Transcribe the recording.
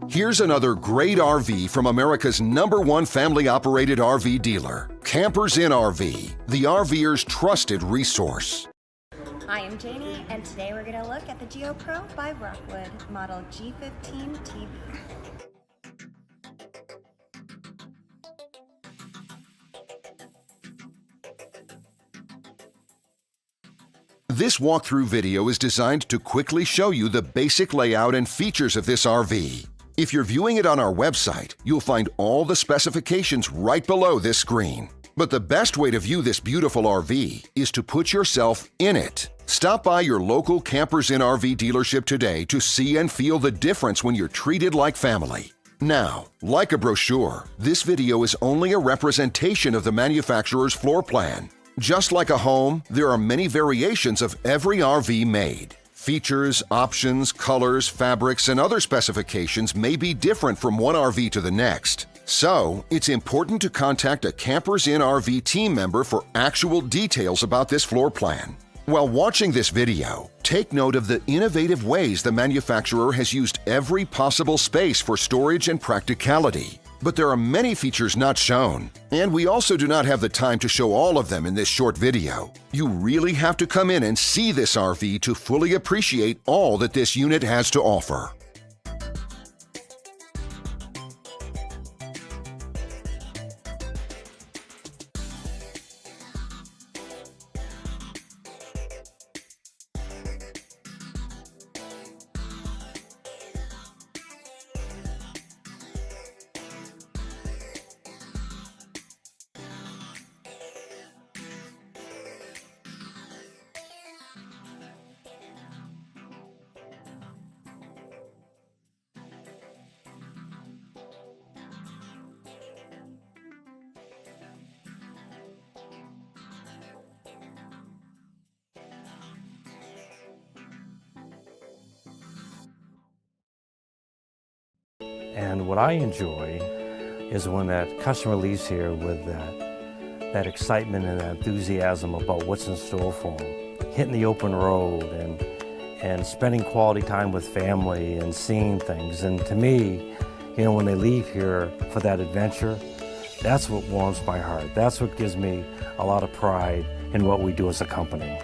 Here's another great RV from America's #1 family-operated RV dealer, Campers Inn RV, the RVer's trusted resource. Hi, I'm Janie, and today we're going to look at the Geo Pro by Rockwood, model G15TB. This walkthrough video is designed to quickly show you the basic layout and features of this RV. If you're viewing it on our website, you'll find all the specifications right below this screen. But the best way to view this beautiful RV is to put yourself in it. Stop by your local Campers Inn RV dealership today to see and feel the difference when you're treated like family. Now, like a brochure, this video is only a representation of the manufacturer's floor plan. Just like a home, there are many variations of every RV made. Features, options, colors, fabrics, and other specifications may be different from one RV to the next. So, it's important to contact a Campers Inn RV team member for actual details about this floor plan. While watching this video, take note of the innovative ways the manufacturer has used every possible space for storage and practicality. But there are many features not shown, and we also do not have the time to show all of them in this short video. You really have to come in and see this RV to fully appreciate all that this unit has to offer. And what I enjoy is when that customer leaves here with that excitement and that enthusiasm about what's in store for them. Hitting the open road and spending quality time with family and seeing things. And to me, you know, when they leave here for that adventure, that's what warms my heart. That's what gives me a lot of pride in what we do as a company.